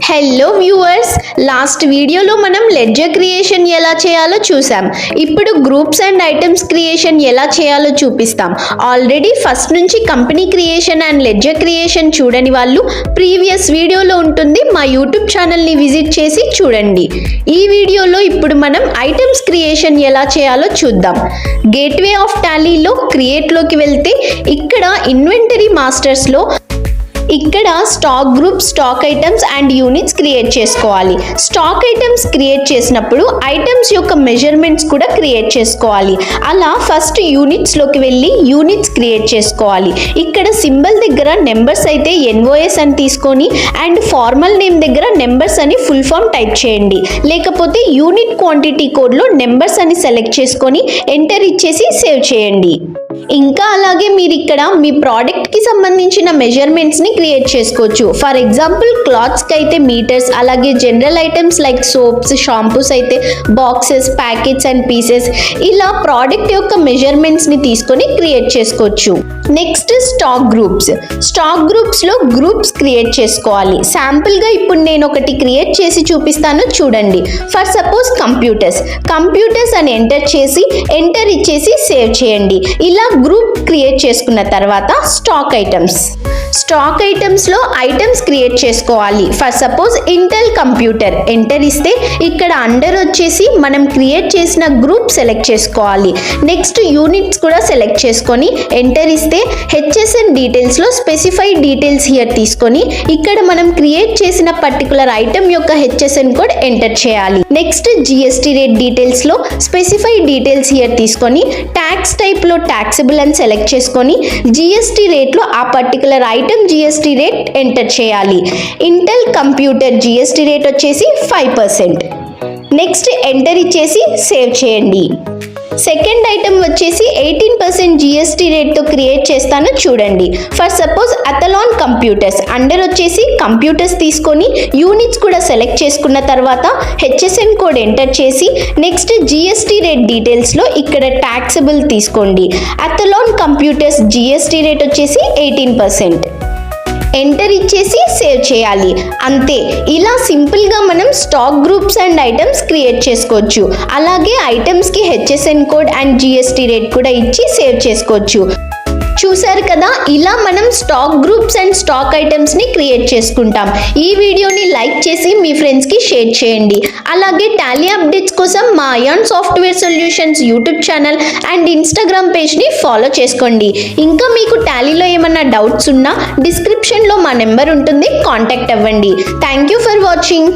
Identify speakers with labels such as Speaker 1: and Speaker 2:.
Speaker 1: Hello viewers, last వీడియోలో మనం ledger creation ఎలా చేయాలో చూసాం. ఇప్పుడు గ్రూప్స్ అండ్ ఐటమ్స్ క్రియేషన్ ఎలా చేయాలో చూపిస్తాం. ఆల్రెడీ ఫస్ట్ నుంచి company creation and ledger creation చూడని వాళ్ళు ప్రీవియస్ వీడియోలో ఉంటుంది, మా యూట్యూబ్ ఛానల్ని విజిట్ చేసి చూడండి. ఈ వీడియోలో ఇప్పుడు మనం ఐటమ్స్ క్రియేషన్ ఎలా చేయాలో చూద్దాం. గేట్వే ఆఫ్ టాలీలో క్రియేట్లోకి వెళ్తే ఇక్కడ ఇన్వెంటరీ మాస్టర్స్లో ఇక్కడ stock group, stock items and units create చేసుకోవాలి. స్టాక్ ఐటమ్స్ క్రియేట్ చేసినప్పుడు ఐటమ్స్ యొక్క మెజర్మెంట్స్ కూడా క్రియేట్ చేసుకోవాలి. అలా ఫస్ట్ యూనిట్స్లోకి వెళ్ళి యూనిట్స్ క్రియేట్ చేసుకోవాలి. ఇక్కడ సింబల్ దగ్గర నెంబర్స్ అయితే ఎన్ఓఎస్ అని తీసుకొని అండ్ ఫార్మల్ నేమ్ దగ్గర నెంబర్స్ అని ఫుల్ ఫామ్ టైప్ చేయండి. లేకపోతే యూనిట్ క్వాంటిటీ కోడ్లో నెంబర్స్ అని సెలెక్ట్ చేసుకొని ఎంటర్ ఇచ్చేసి సేవ్ చేయండి. ఇంకా అలాగే మీరు ఇక్కడ మీ ప్రోడక్ట్కి సంబంధించిన మెజర్మెంట్స్ని క్రియేట్ చేసుకోవచ్చు. ఫర్ ఎగ్జాంపుల్ క్లాత్స్కి అయితే మీటర్స్, అలాగే general items like soaps, shampoos అయితే బాక్సెస్, ప్యాకెట్స్ అండ్ పీసెస్, ఇలా ప్రోడక్ట్ యొక్క మెజర్మెంట్స్ని తీసుకొని క్రియేట్ చేసుకోవచ్చు. Next stock groups. స్టాక్ గ్రూప్స్లో గ్రూప్స్ క్రియేట్ చేసుకోవాలి. శాంపుల్గా ఇప్పుడు నేను ఒకటి క్రియేట్ చేసి చూపిస్తాను చూడండి. ఫర్ సపోజ్ కంప్యూటర్స్ అని ఎంటర్ చేసి ఎంటర్ ఇచ్చేసి సేవ్ చేయండి. ఇలా గ్రూప్ క్రియేట్ చేసుకున్న తర్వాత స్టాక్ ఐటమ్స్లో ఐటమ్స్ క్రియేట్ చేసుకోవాలి. For suppose Intel computer enter ఇస్తే ఇక్కడ అండర్ వచ్చేసి మనం క్రియేట్ చేసిన గ్రూప్ సెలెక్ట్ చేసుకోవాలి. నెక్స్ట్ యూనిట్స్ కూడా సెలెక్ట్ చేసుకొని ఎంటర్ ఇస్తే హెచ్ఎస్ఎన్ డీటెయిల్స్లో స్పెసిఫైడ్ డీటెయిల్స్ హియర్ తీసుకొని ఇక్కడ మనం క్రియేట్ చేసిన పర్టికులర్ ఐటమ్ యొక్క హెచ్ఎస్ఎన్ కోడ్ ఎంటర్ చేయాలి. నెక్స్ట్ జిఎస్టీ రేట్ డీటెయిల్స్లో స్పెసిఫైడ్ డీటెయిల్స్ హియర్ తీసుకొని ట్యాక్స్ టైప్లో ట్యాక్సిబుల్ అని సెలెక్ట్ చేసుకొని జిఎస్టీ రేట్లో ఆ particular item GST rate enter చేయాలి. ఇంటెల్ కంప్యూటర్ జిఎస్టీ రేట్ వచ్చేసి 5%. నెక్స్ట్ ఎంటర్ ఇచ్చేసి సేవ్ చేయండి. సెకండ్ ఐటమ్ వచ్చేసి 18% జిఎస్టీ రేట్తో క్రియేట్ చేస్తాను చూడండి. ఫర్ సపోజ్ అథలాన్ కంప్యూటర్స్ అండర్ వచ్చేసి కంప్యూటర్స్ తీసుకొని యూనిట్స్ కూడా సెలెక్ట్ చేసుకున్న తర్వాత హెచ్ఎస్ఎన్ కోడ్ ఎంటర్ చేసి నెక్స్ట్ జిఎస్టీ రేట్ డీటెయిల్స్లో ఇక్కడ ట్యాక్సిబుల్ తీసుకోండి. అథలాన్ కంప్యూటర్స్ జిఎస్టీ రేట్ వచ్చేసి 18%. ఎంటర్ ఇచ్చేసి సేవ్ చేయాలి. అంతే, ఇలా సింపుల్గా మనం stock groups and items create చేసుకోవచ్చు. అలాగే ఐటమ్స్కి HSN code and GST rate కూడా ఇచ్చి సేవ్ చేసుకోవచ్చు. చూసారు కదా, ఇలా మనం స్టాక్ గ్రూప్స్ అండ్ స్టాక్ ఐటమ్స్ని క్రియేట్ చేసుకుంటాం. ఈ వీడియోని లైక్ చేసి మీ ఫ్రెండ్స్కి షేర్ చేయండి. అలాగే టాలీ అప్డేట్స్ కోసం మా Ayaan software solutions YouTube channel and Instagram పేజ్ని ఫాలో చేసుకోండి. ఇంకా మీకు టాలీలో ఏమన్నా డౌట్స్ ఉన్నా డిస్క్రిప్షన్లో మా నెంబర్ ఉంటుంది, కాంటాక్ట్ అవ్వండి. Thank you for watching.